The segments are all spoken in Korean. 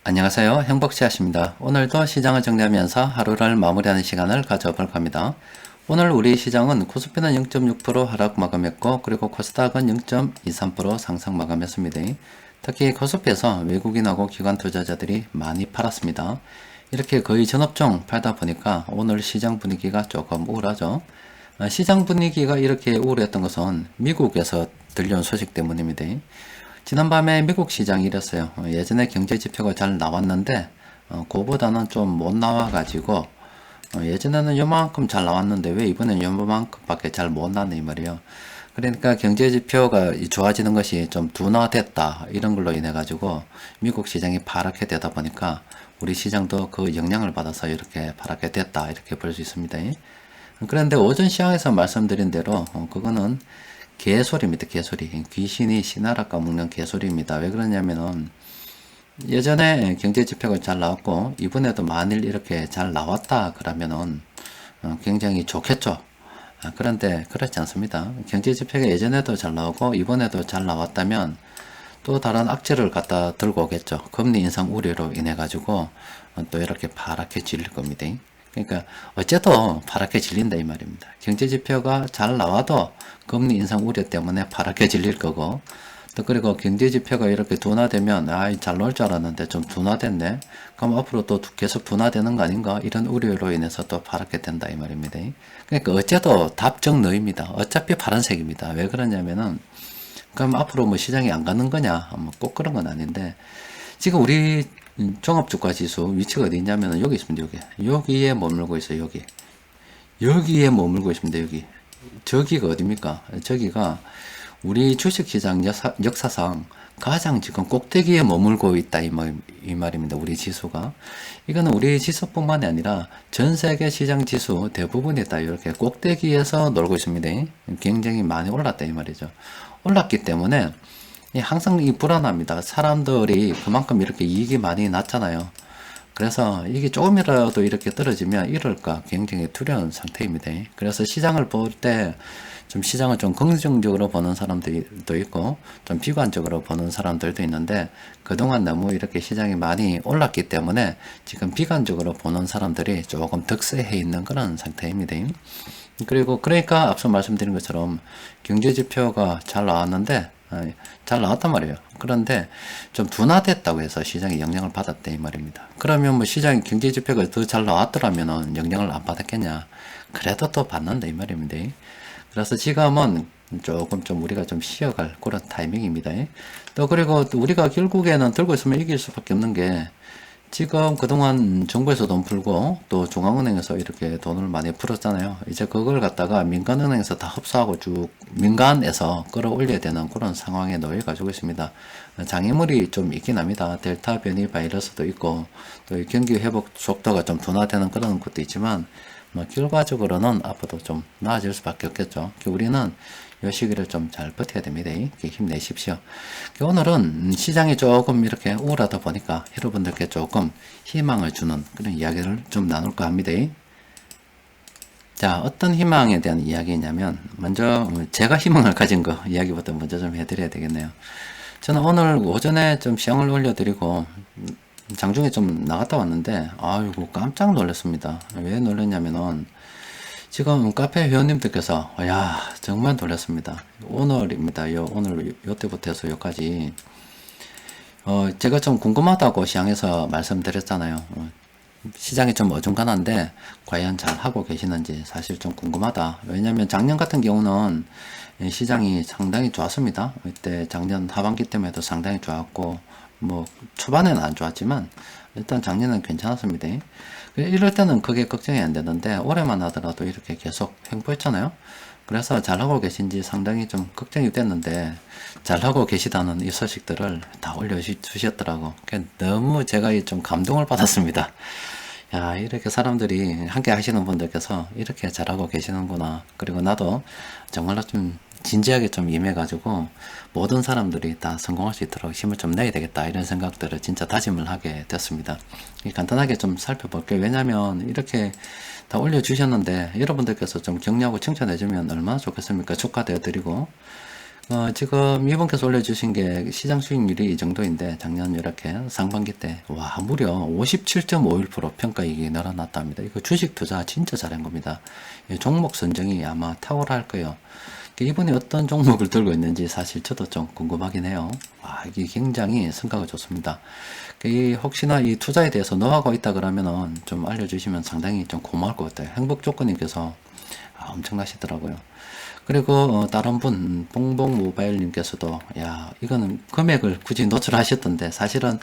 안녕하세요. 행복씨앗입니다. 오늘도 시장을 정리하면서 하루를 마무리하는 시간을 가져볼 겁니다. 오늘 우리 시장은 코스피는 0.6% 하락 마감했고, 그리고 코스닥은 0.23% 상승 마감했습니다. 특히 코스피에서 외국인하고 기관 투자자들이 많이 팔았습니다. 이렇게 거의 전업종 팔다 보니까 오늘 시장 분위기가 조금 우울하죠. 시장 분위기가 이렇게 우울했던 것은 미국에서 들려온 소식 때문입니다. 지난밤에 미국 시장이 이랬어요. 예전에 경제 지표가 잘 나왔는데 그보다는 좀 못 나와가지고 예전에는 요만큼 잘 나왔는데 왜 이번엔 요만큼밖에 잘 못 나네 이 말이에요. 그러니까 경제 지표가 좋아지는 것이 좀 둔화됐다 이런 걸로 인해 가지고 미국 시장이 파랗게 되다 보니까 우리 시장도 그 영향을 받아서 이렇게 파랗게 됐다 이렇게 볼 수 있습니다. 그런데 오전 시장에서 말씀드린 대로 그거는 개소리입니다. 개소리. 귀신이 씨나라 까먹는 개소리입니다. 왜 그러냐면은 예전에 경제 지표가 잘 나왔고 이번에도 만일 이렇게 잘 나왔다 그러면은 굉장히 좋겠죠. 그런데 그렇지 않습니다. 경제 지표가 예전에도 잘 나오고 이번에도 잘 나왔다면 또 다른 악재를 갖다 들고 오겠죠. 금리 인상 우려로 인해 가지고 또 이렇게 파랗게 질릴 겁니다. 그러니까 어째도 파랗게 질린다 이 말입니다. 경제 지표가 잘 나와도 금리 인상 우려 때문에 파랗게 질릴 거고, 또 그리고 경제 지표가 이렇게 둔화되면 잘 나올 줄 알았는데 좀 둔화됐네. 그럼 앞으로 또 계속 둔화되는 거 아닌가? 이런 우려로 인해서 또 파랗게 된다 이 말입니다. 그러니까 어째도 답정너입니다. 어차피 파란색입니다. 왜 그러냐면은 그럼 앞으로 뭐 시장이 안 가는 거냐? 뭐 꼭 그런 건 아닌데 지금 우리 종합주가지수 위치가 어디 있냐면은 여기 있습니다. 여기에 머물고 있어요. 여기에 머물고 있습니다. 저기가 어딥니까? 저기가 우리 주식시장 역사상 가장 지금 꼭대기에 머물고 있다 이 말입니다. 우리 지수가. 이거는 우리 지수뿐만이 아니라 전 세계 시장 지수 대부분이 다 이렇게 꼭대기에서 놀고 있습니다. 굉장히 많이 올랐다 이 말이죠. 올랐기 때문에 항상 불안합니다. 사람들이 그만큼 이렇게 이익이 많이 났잖아요. 그래서 이게 조금이라도 이렇게 떨어지면 이럴까 굉장히 두려운 상태입니다. 그래서 시장을 볼 때 좀 시장을 좀 긍정적으로 보는 사람들도 있고 좀 비관적으로 보는 사람들도 있는데 그동안 너무 이렇게 시장이 많이 올랐기 때문에 지금 비관적으로 보는 사람들이 조금 득세해 있는 그런 상태입니다. 그리고 그러니까 앞서 말씀드린 것처럼 경제 지표가 잘 나왔는데 잘 나왔단 말이에요. 그런데 좀 둔화됐다고 해서 시장이 영향을 받았대 이 말입니다. 그러면 뭐 시장 경제 지표가 더 잘 나왔더라면은 영향을 안 받았겠냐? 그래도 또 받는다 이 말입니다. 그래서 지금은 조금 좀 우리가 좀 쉬어갈 그런 타이밍입니다. 또 그리고 또 우리가 결국에는 들고 있으면 이길 수밖에 없는 게 지금 그동안 정부에서 돈 풀고 또 중앙은행에서 이렇게 돈을 많이 풀었잖아요. 이제 그걸 갖다가 민간은행에서 다 흡수하고 쭉 민간에서 끌어올려야 되는 그런 상황에 놓여 가지고 있습니다. 장애물이 좀 있긴 합니다. 델타 변이 바이러스도 있고 또 경기 회복 속도가 좀 둔화되는 그런 것도 있지만 뭐 결과적으로는 앞으로 좀 나아질 수밖에 없겠죠. 우리는 이 시기를 좀 잘 버텨야 됩니다. 힘내십시오. 오늘은 시장이 조금 이렇게 우울하다 보니까 여러분들께 조금 희망을 주는 그런 이야기를 좀 나눌까 합니다. 자, 어떤 희망에 대한 이야기냐면 먼저 제가 희망을 가진 거 이야기부터 먼저 좀 해드려야 되겠네요. 저는 오늘 오전에 좀 시황을 올려드리고 장중에 좀 나갔다 왔는데 아이고 깜짝 놀랐습니다. 왜 놀랐냐면은 지금 카페 회원님들께서 야 정말 놀랐습니다. 오늘입니다. 오늘 요때부터 해서 여기까지 제가 좀 궁금하다고 시장에서 말씀드렸잖아요. 시장이 좀 어중간한데 과연 잘 하고 계시는지 사실 좀 궁금하다. 왜냐면 작년 같은 경우는 시장이 상당히 좋았습니다. 이때 작년 하반기 때문에도 상당히 좋았고 뭐 초반에는 안 좋았지만 일단 작년은 괜찮았습니다. 이럴 때는 그게 걱정이 안 되는데 올해만 하더라도 이렇게 계속 횡보했잖아요. 그래서 잘하고 계신지 상당히 좀 걱정이 됐는데 잘하고 계시다는 이 소식들을 다 올려주셨더라고. 너무 제가 좀 감동을 받았습니다. 야, 이렇게 사람들이 함께 하시는 분들께서 이렇게 잘하고 계시는구나. 그리고 나도 정말로 좀 진지하게 좀 임해가지고 모든 사람들이 다 성공할 수 있도록 힘을 좀 내야 되겠다 이런 생각들을 진짜 다짐을 하게 됐습니다. 간단하게 좀 살펴볼게요. 왜냐면 이렇게 다 올려주셨는데 여러분들께서 좀 격려하고 칭찬해주면 얼마나 좋겠습니까? 축하되어 드리고 지금 이분께서 올려주신 게 시장 수익률이 이 정도인데 작년 이렇게 상반기 때 와 무려 57.51% 평가이익이 늘어났답니다. 이거 주식 투자 진짜 잘한 겁니다. 이 종목 선정이 아마 탁월할 거예요. 이분이 어떤 종목을 들고 있는지 사실 저도 좀 궁금하긴 해요. 와, 이게 굉장히 성과가 좋습니다. 혹시나 이 투자에 대해서 노하우가 있다 그러면은 좀 알려주시면 상당히 좀 고마울 것 같아요. 행복조건님께서 엄청나시더라고요. 그리고 다른 분 뽕뽕 모바일님께서도 야 이거는 금액을 굳이 노출하셨던데 사실은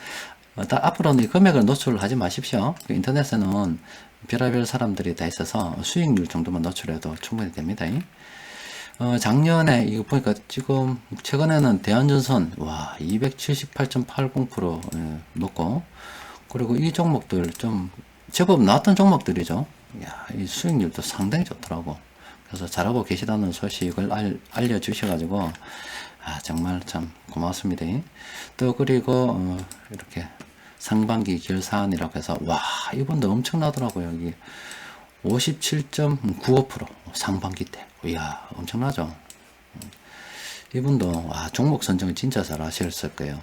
앞으로는 이 금액을 노출하지 마십시오. 인터넷에는 별의별 사람들이 다 있어서 수익률 정도만 노출해도 충분히 됩니다. 작년에 이거 보니까 지금 최근에는 대한전선 와 278.80% 먹고 그리고 이 종목들 좀 제법 나왔던 종목들이죠. 야, 이 수익률도 상당히 좋더라고. 그래서 잘하고 계시다는 소식을 알려주셔가지고 정말 참 고맙습니다. 또 그리고 이렇게 상반기 결산이라고 해서 와 이분도 엄청나더라고요. 여기 57.95% 상반기 때 이야 엄청나죠. 이분도 종목 선정을 진짜 잘 하셨을 거예요.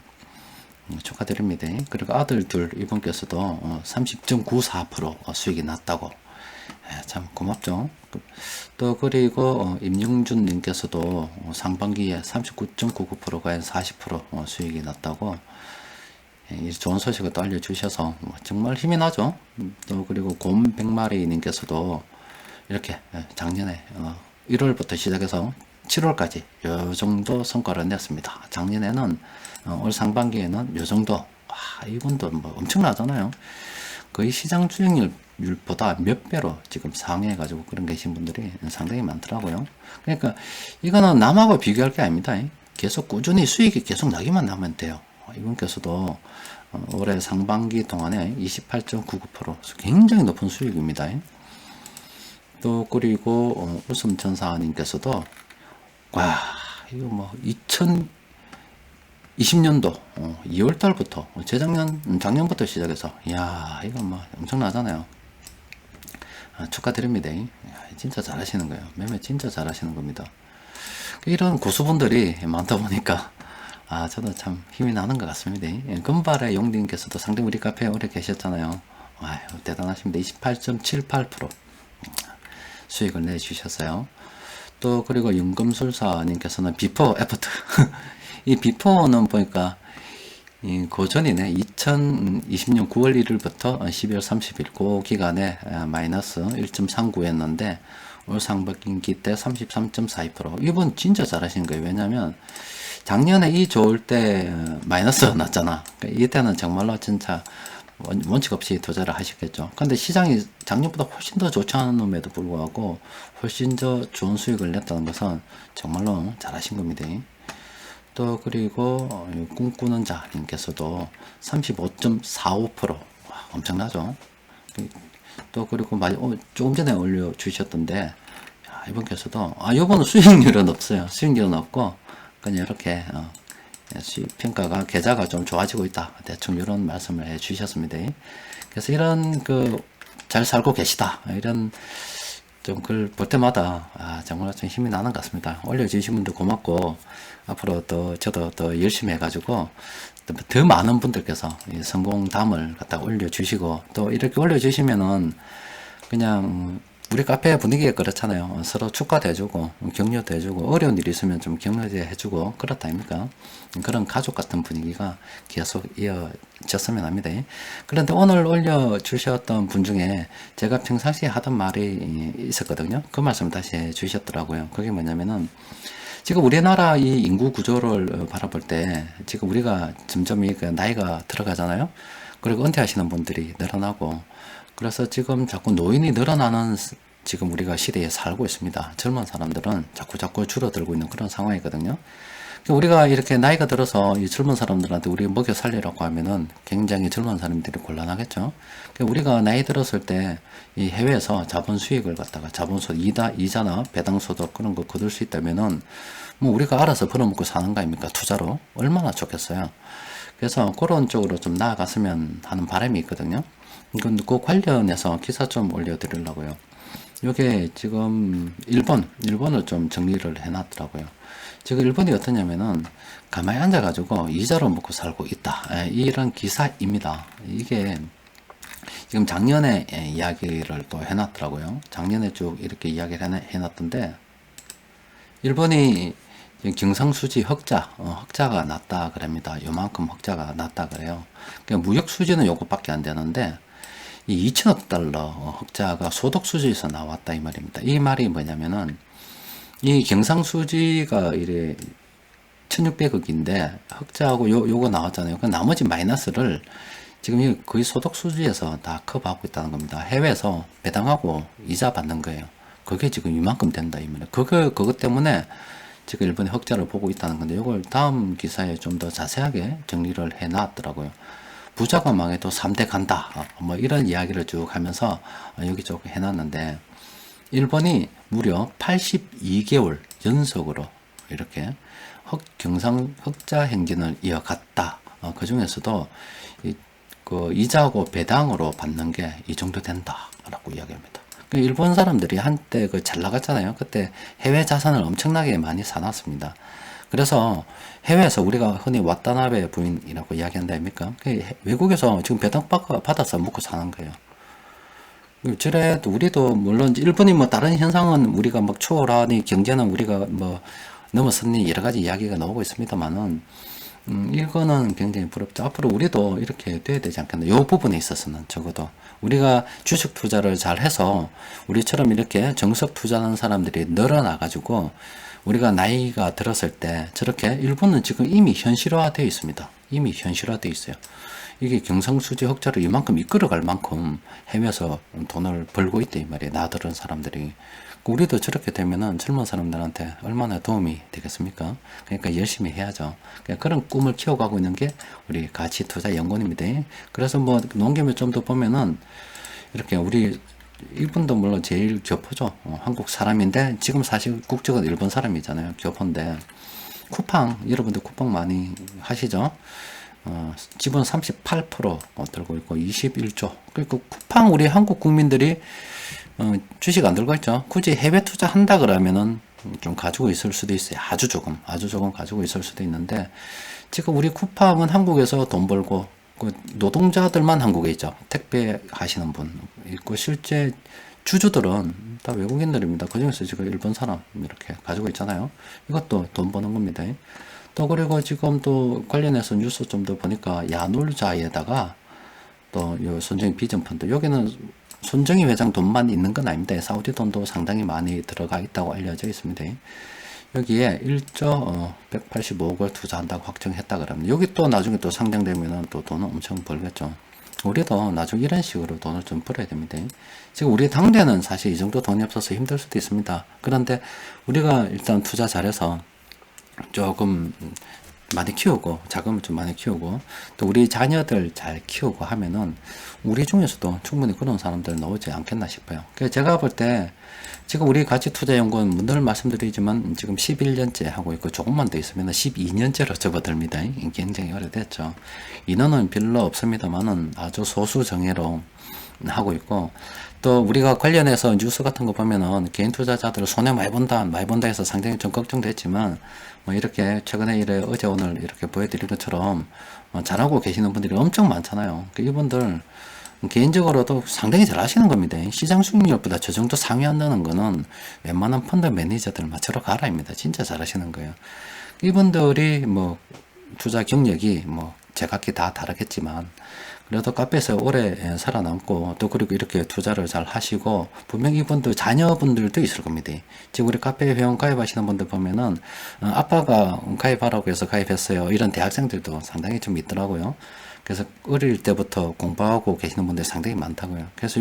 축하드립니다. 그리고 아들 둘 이분께서도 30.94% 수익이 났다고 참 고맙죠. 또 그리고 임영준 님께서도 상반기에 39.99%가 40% 수익이 났다고 좋은 소식을 또 알려주셔서 정말 힘이 나죠. 또 그리고 곰 100마리 님께서도 이렇게 작년에 1월부터 시작해서 7월까지 요 정도 성과를 냈습니다. 작년에는 올 상반기에는 요 정도 이분도 뭐 엄청나잖아요. 거의 시장 수익률보다 몇 배로 지금 상회해가지고 그런 계신 분들이 상당히 많더라고요. 그러니까 이거는 남하고 비교할 게 아닙니다. 계속 꾸준히 수익이 계속 나기만 하면 돼요. 이분께서도 올해 상반기 동안에 28.99% 굉장히 높은 수익입니다. 또 그리고 웃음천사님께서도 와 이거 뭐 2020년도 2월달부터 작년부터 시작해서 이야 이거 뭐 엄청나잖아요. 축하드립니다. 진짜 잘하시는 거예요. 매매 진짜 잘하시는 겁니다. 이런 고수분들이 많다 보니까 저도 참 힘이 나는 것 같습니다. 금발의 용님께서도 상당히 우리 카페에 오래 계셨잖아요. 아유, 대단하십니다. 28.78% 수익을 내주셨어요. 또 그리고 윤금술사님께서는 비포 애프터 이 비포는 보니까 고전이네. 2020년 9월 1일부터 12월 30일 그 기간에 마이너스 1.39였는데 올 상반기 때 33.42% 이분 진짜 잘하신 거예요. 왜냐면 작년에 이 좋을 때 마이너스 났잖아. 그러니까 이때는 정말로 진짜 원칙 없이 투자를 하셨겠죠. 근데 시장이 작년보다 훨씬 더 좋지 않음에도 불구하고 훨씬 더 좋은 수익을 냈다는 것은 정말로 잘하신 겁니다. 또 그리고 꿈꾸는 자님께서도 35.45% 엄청나죠. 또 그리고 조금 전에 올려주셨던데 이분께서도 이번은 수익률은 없어요. 수익률은 없고 그냥 이렇게 수익 평가가 계좌가 좀 좋아지고 있다. 대충 이런 말씀을 해 주셨습니다. 그래서 이런 잘 살고 계시다. 이런 좀 글 볼 때마다 정말 좀 힘이 나는 것 같습니다. 올려주신 분도 고맙고 앞으로 또 저도 더 열심히 해가지고 더 많은 분들께서 이 성공담을 갖다 올려주시고 또 이렇게 올려주시면은 그냥 우리 카페 분위기가 그렇잖아요. 서로 축하도 해주고 격려도 해주고 어려운 일이 있으면 좀 격려도 해주고 그렇다 아닙니까? 그런 가족 같은 분위기가 계속 이어졌으면 합니다. 그런데 오늘 올려주셨던 분 중에 제가 평상시에 하던 말이 있었거든요. 그 말씀 다시 해주셨더라고요. 그게 뭐냐면은 지금 우리나라 이 인구 구조를 바라볼 때 지금 우리가 점점 나이가 들어가잖아요. 그리고 은퇴하시는 분들이 늘어나고 그래서 지금 자꾸 노인이 늘어나는 지금 우리가 시대에 살고 있습니다. 젊은 사람들은 자꾸 줄어들고 있는 그런 상황이거든요. 우리가 이렇게 나이가 들어서 이 젊은 사람들한테 우리 먹여 살리라고 하면은 굉장히 젊은 사람들이 곤란하겠죠. 우리가 나이 들었을 때 이 해외에서 자본 수익을 갖다가 자본소득 이자나 배당소득 그런 거 거둘 수 있다면은 뭐 우리가 알아서 벌어먹고 사는 거 아닙니까? 투자로 얼마나 좋겠어요. 그래서 그런 쪽으로 좀 나아갔으면 하는 바람이 있거든요. 그 관련해서 기사 좀 올려드리려고요. 요게 지금 일본을 좀 정리를 해놨더라고요. 지금 일본이 어떠냐면은 가만히 앉아가지고 이자로 먹고 살고 있다. 이런 기사입니다. 이게 지금 작년에 이야기를 또 해놨더라고요. 작년에 쭉 이렇게 이야기를 해놨던데, 일본이 경상수지 흑자가 났다 그럽니다. 요만큼 흑자가 났다 그래요. 그러니까 무역 수지는 요것밖에 안 되는데, 이 2천억 달러 흑자가 소득 수지에서 나왔다 이 말입니다. 이 말이 뭐냐면은, 이 경상수지가 이래 1600억인데 흑자하고 요거 나왔잖아요. 그 나머지 마이너스를 지금 이 거의 소득 수지에서 다 커버하고 있다는 겁니다. 해외에서 배당하고 이자 받는 거예요. 그게 지금 이만큼 된다 이 말이에요. 그것 때문에 지금 일본이 흑자를 보고 있다는 건데, 이걸 다음 기사에 좀 더 자세하게 정리를 해 놨더라고요. 부자가 망해도 3대 간다. 뭐 이런 이야기를 쭉 하면서 여기저기 해놨는데, 일본이 무려 82개월 연속으로 이렇게 흑자 행진을 이어갔다. 그 중에서도 그 이자하고 배당으로 받는 게 이 정도 된다라고 이야기합니다. 일본 사람들이 한때 그 잘 나갔잖아요. 그때 해외 자산을 엄청나게 많이 사놨습니다. 그래서 해외에서 우리가 흔히 와타나베 부인이라고 이야기한다 아닙니까? 외국에서 지금 배당 받아서 먹고 사는 거예요. 저래도 우리도 물론 일본이 뭐 다른 현상은 우리가 막 초월하니 경제는 우리가 뭐 넘어섰니 여러 가지 이야기가 나오고 있습니다만은 이거는 굉장히 부럽죠. 앞으로 우리도 이렇게 돼야 되지 않겠나. 이 부분에 있어서는 적어도 우리가 주식 투자를 잘 해서 우리처럼 이렇게 정석 투자하는 사람들이 늘어나가지고 우리가 나이가 들었을 때 저렇게 일본은 지금 이미 현실화되어 있습니다. 이미 현실화되어 있어요. 이게 경상수지 흑자를 이만큼 이끌어갈 만큼 해외에서 돈을 벌고 있다 이 말이에요. 나들은 사람들이. 우리도 저렇게 되면은 젊은 사람들한테 얼마나 도움이 되겠습니까? 그러니까 열심히 해야죠. 그러니까 그런 꿈을 키워가고 있는 게 우리 가치투자연구원입니다. 그래서 뭐 농김을 좀 더 보면은 이렇게 우리 이분도 물론 제일 교포죠. 한국 사람인데 지금 사실 국적은 일본 사람이잖아요. 교포인데 쿠팡 여러분들 쿠팡 많이 하시죠? 지분 38% 들고 있고 21조. 그리고 쿠팡 우리 한국 국민들이 주식 안 들고 있죠. 굳이 해외 투자 한다 그러면은 좀 가지고 있을 수도 있어요. 아주 조금 가지고 있을 수도 있는데, 지금 우리 쿠팡은 한국에서 돈 벌고, 그 노동자들만 한국에 있죠. 택배 하시는 분 있고, 실제 주주들은 다 외국인들입니다. 그 중에서 지금 일본 사람 이렇게 가지고 있잖아요. 이것도 돈 버는 겁니다. 또 그리고 지금 또 관련해서 뉴스 좀 더 보니까 야놀자에다가 또 요 손정희 비전펀드, 여기는 손정희 회장 돈만 있는 건 아닙니다. 사우디 돈도 상당히 많이 들어가 있다고 알려져 있습니다. 여기에 1조 185억을 투자한다고 확정했다 그러면 여기 또 나중에 또 상장되면은 또 돈은 엄청 벌겠죠. 우리도 나중에 이런 식으로 돈을 좀 벌어야 됩니다. 지금 우리 당대는 사실 이 정도 돈이 없어서 힘들 수도 있습니다. 그런데 우리가 일단 투자 잘해서 조금 많이 키우고, 자금을 좀 많이 키우고, 또 우리 자녀들 잘 키우고 하면은 우리 중에서도 충분히 그런 사람들 나오지 않겠나 싶어요. 그래서 제가 볼 때 지금 우리 가치투자연구원 늘 말씀드리지만 지금 11년째 하고 있고, 조금만 더 있으면 12년째로 접어듭니다. 굉장히 오래됐죠. 인원은 별로 없습니다만은 아주 소수 정예로 하고 있고, 또 우리가 관련해서 뉴스 같은 거 보면은 개인 투자자들 손해 많이 본다 해서 상당히 좀 걱정됐지만, 뭐 이렇게 최근에 어제 오늘 이렇게 보여드린 것처럼 잘하고 계시는 분들이 엄청 많잖아요. 이분들 개인적으로도 상당히 잘 하시는 겁니다. 시장 수익률보다 저 정도 상회한다는 거는 웬만한 펀드 매니저들 맞춰러 가라입니다. 진짜 잘 하시는 거예요. 이분들이 뭐 투자 경력이 뭐 제각기 다 다르겠지만 그래도 카페에서 오래 살아남고, 또 그리고 이렇게 투자를 잘 하시고, 분명히 이분들 자녀분들도 있을 겁니다. 지금 우리 카페 회원 가입하시는 분들 보면은 아빠가 가입하라고 해서 가입했어요. 이런 대학생들도 상당히 좀 있더라고요. 그래서 어릴 때부터 공부하고 계시는 분들이 상당히 많다고요. 그래서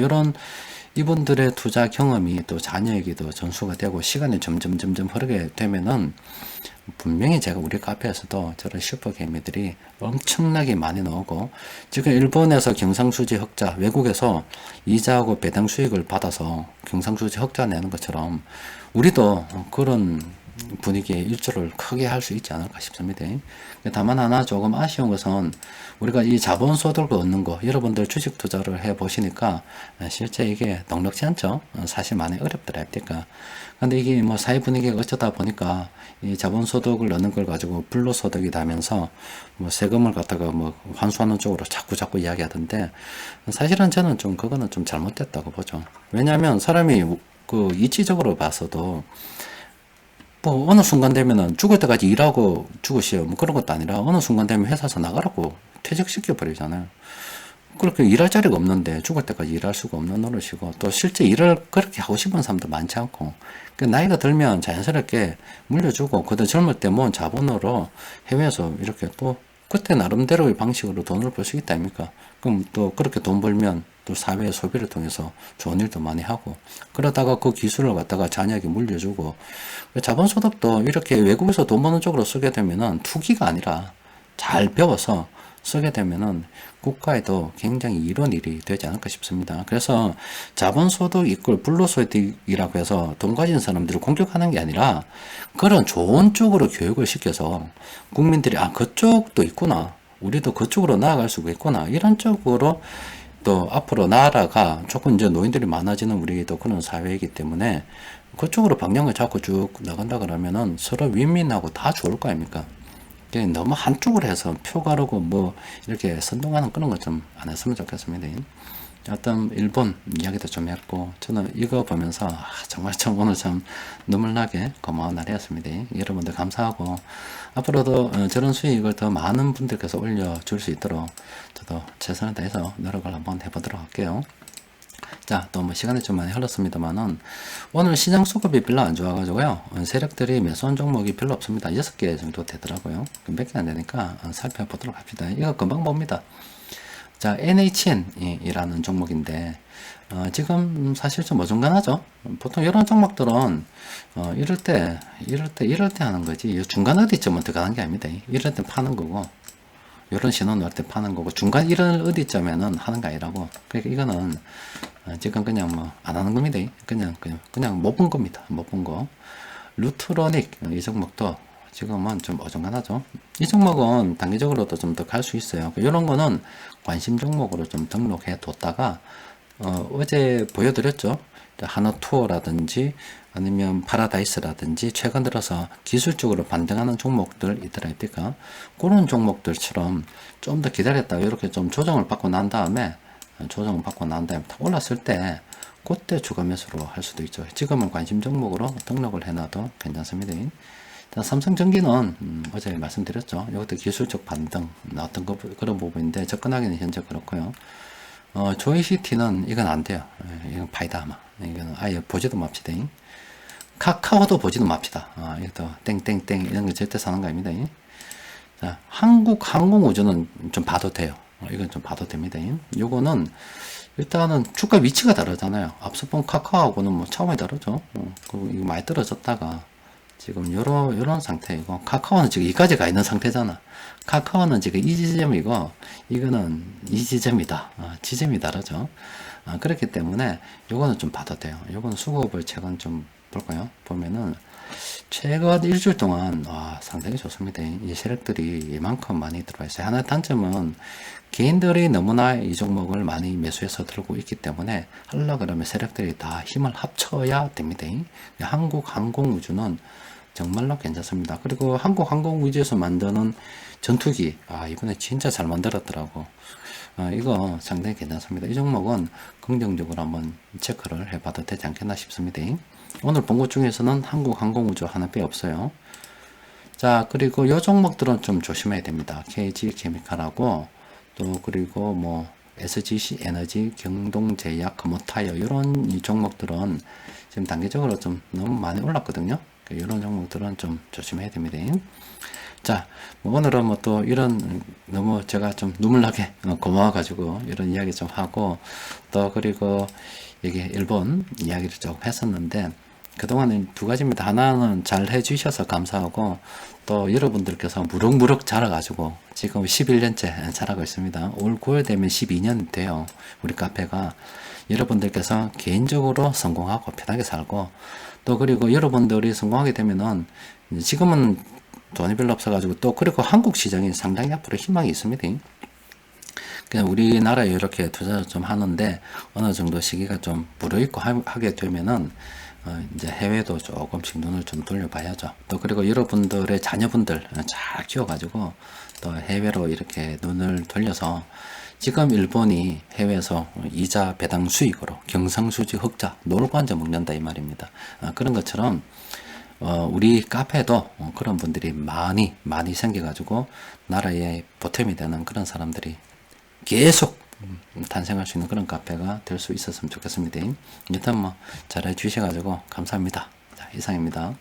이분들의 투자 경험이 또 자녀에게도 전수가 되고 시간이 점점 흐르게 되면은 분명히 제가 우리 카페에서도 저런 슈퍼 개미들이 엄청나게 많이 나오고, 지금 일본에서 경상수지 흑자, 외국에서 이자하고 배당 수익을 받아서 경상수지 흑자 내는 것처럼 우리도 그런 분위기의 일조를 크게 할 수 있지 않을까 싶습니다. 다만 하나 조금 아쉬운 것은 우리가 이 자본소득을 얻는 거, 여러분들 주식 투자를 해 보시니까 실제 이게 넉넉지 않죠. 사실 많이 어렵더라 합니까. 근데 이게 뭐 사회 분위기가 어쩌다 보니까 이 자본소득을 넣는 걸 가지고 불로소득이 되면서 뭐 세금을 갖다가 뭐 환수하는 쪽으로 자꾸 이야기하던데, 사실은 저는 좀 그거는 좀 잘못됐다고 보죠. 왜냐하면 사람이 그 이치적으로 봐서도 뭐 어느 순간 되면은 죽을 때까지 일하고 죽으시오 뭐 그런 것도 아니라 어느 순간 되면 회사에서 나가라고 퇴직시켜 버리잖아요. 그렇게 일할 자리가 없는데 죽을 때까지 일할 수가 없는 노릇이고, 또 실제 일을 그렇게 하고 싶은 사람도 많지 않고, 그 나이가 들면 자연스럽게 물려주고, 그때 젊을 때 모은 자본으로 해외에서 이렇게 또 그때 나름대로의 방식으로 돈을 벌 수 있다 아닙니까? 그럼 또 그렇게 돈 벌면 또 사회의 소비를 통해서 좋은 일도 많이 하고, 그러다가 그 기술을 갖다가 자녀에게 물려주고, 자본소득도 이렇게 외국에서 돈 버는 쪽으로 쓰게 되면은 투기가 아니라 잘 배워서 쓰게 되면은 국가에도 굉장히 이로운 일이 되지 않을까 싶습니다. 그래서 자본소득 이꼴 불로소득이라고 해서 돈 가진 사람들을 공격하는 게 아니라, 그런 좋은 쪽으로 교육을 시켜서 국민들이 아 그쪽도 있구나, 우리도 그쪽으로 나아갈 수가 있구나, 이런 쪽으로 또 앞으로 나라가 조금 이제 노인들이 많아지는 우리도 그런 사회이기 때문에 그쪽으로 방향을 잡고 쭉 나간다 그러면은 서로 윈윈하고 다 좋을 거 아닙니까? 너무 한쪽으로 해서 표 가르고 뭐 이렇게 선동하는 그런 것 좀 안 했으면 좋겠습니다. 어떤 일본 이야기도 좀 했고, 저는 이거 보면서 정말 참 오늘 참 눈물 나게 고마운 날이었습니다. 여러분들 감사하고, 앞으로도 저런 수익을 더 많은 분들께서 올려줄 수 있도록 저도 최선을 다해서 노력을 한번 해보도록 할게요. 자, 또 뭐 시간이 좀 많이 흘렀습니다만은 오늘 시장 수급이 별로 안 좋아가지고요. 세력들이 매수한 종목이 별로 없습니다. 6개 정도 되더라고요. 몇 개 안 되니까 살펴보도록 합시다. 이거 금방 봅니다. 자, NHN이라는 종목인데, 지금 사실 좀 어중간하죠. 보통 이런 종목들은, 이럴 때 하는 거지. 중간 어디쯤은 들어가는 게 아닙니다. 이럴 때 파는 거고, 이런 신호 넣을 때 파는 거고, 중간 이런 어디쯤에는 하는 거 아니라고. 그러니까 이거는, 지금 그냥 뭐, 안 하는 겁니다. 그냥 못 본 겁니다. 못 본 거. 루트로닉, 이 종목도 지금은 좀 어중간하죠. 이 종목은 단기적으로도 좀 더 갈 수 있어요. 이런 거는 관심 종목으로 좀 등록해 뒀다가, 어제 보여드렸죠. 하나투어라든지 아니면 파라다이스라든지 최근 들어서 기술적으로 반등하는 종목들 있더라니까, 그런 종목들처럼 좀 더 기다렸다가 이렇게 좀 조정을 받고 난 다음에 올랐을 때 그때 추가 매수로 할 수도 있죠. 지금은 관심 종목으로 등록을 해놔도 괜찮습니다. 자, 삼성전기는 어제 말씀드렸죠. 이것도 기술적 반등 나왔던 그런 부분인데 접근하기는 현재 그렇고요. 조이시티는 이건 안 돼요. 이건 파이다 아마. 이건 아예 보지도 맙시다. 카카오도 보지도 맙시다. 이것도 땡땡땡 이런 거 절대 사는 거 아닙니다. 자, 한국항공우주는 좀 봐도 돼요. 이건 좀 봐도 됩니다. 요거는 일단은 주가 위치가 다르잖아요. 앞서 본 카카오하고는 뭐 차원이 다르죠. 이거 많이 떨어졌다가 지금 요런 상태이고, 카카오는 지금 이까지 가 있는 상태잖아. 카카오는 지금 이 지점이고, 이거는 이 지점이다. 지점이 다르죠. 그렇기 때문에 요거는 좀 봐도 돼요. 요거는 수급을 최근 좀 볼까요? 보면은 최근 일주일 동안 상당히 좋습니다. 이 세력들이 이만큼 많이 들어와 있어요. 하나의 단점은 개인들이 너무나 이 종목을 많이 매수해서 들고 있기 때문에 하려고 그러면 세력들이 다 힘을 합쳐야 됩니다. 한국항공우주는 정말로 괜찮습니다. 그리고 한국항공우주에서 만드는 전투기, 이번에 진짜 잘 만들었더라고. 이거 상당히 괜찮습니다. 이 종목은 긍정적으로 한번 체크를 해봐도 되지 않겠나 싶습니다. 오늘 본 것 중에서는 한국항공우주 하나밖에 없어요. 자, 그리고 이 종목들은 좀 조심해야 됩니다. KG케미칼하고, 또 그리고 뭐 SGC 에너지, 경동제약, 금호타이어 이런 이 종목들은 지금 단기적으로 좀 너무 많이 올랐거든요. 이런 종목들은 좀 조심해야 됩니다. 자, 오늘은 뭐 또 이런 너무 제가 좀 눈물 나게 고마워가지고 이런 이야기 좀 하고, 또 그리고 이게 일본 이야기를 조금 했었는데, 그동안은 두 가지입니다. 하나는 잘 해주셔서 감사하고, 또 여러분들께서 무럭무럭 자라가지고 지금 11년째 자라고 있습니다. 올 9월 되면 12년 돼요. 우리 카페가. 여러분들께서 개인적으로 성공하고 편하게 살고, 또 그리고 여러분들이 성공하게 되면은 지금은 돈이 별로 없어가지고 또 그리고 한국 시장이 상당히 앞으로 희망이 있습니다. 그냥 우리나라에 이렇게 투자를 좀 하는데 어느 정도 시기가 좀 무르익고 하게 되면은 이제 해외도 조금씩 눈을 좀 돌려봐야죠. 또 그리고 여러분들의 자녀분들 잘 키워가지고 또 해외로 이렇게 눈을 돌려서 지금 일본이 해외에서 이자 배당 수익으로 경상수지 흑자 놀고 앉아 먹는다 이 말입니다. 그런 것처럼 우리 카페도 그런 분들이 많이 생겨가지고 나라의 보탬이 되는 그런 사람들이 계속 탄생할 수 있는 그런 카페가 될 수 있었으면 좋겠습니다. 일단 뭐 잘해 주셔가지고 감사합니다. 자, 이상입니다.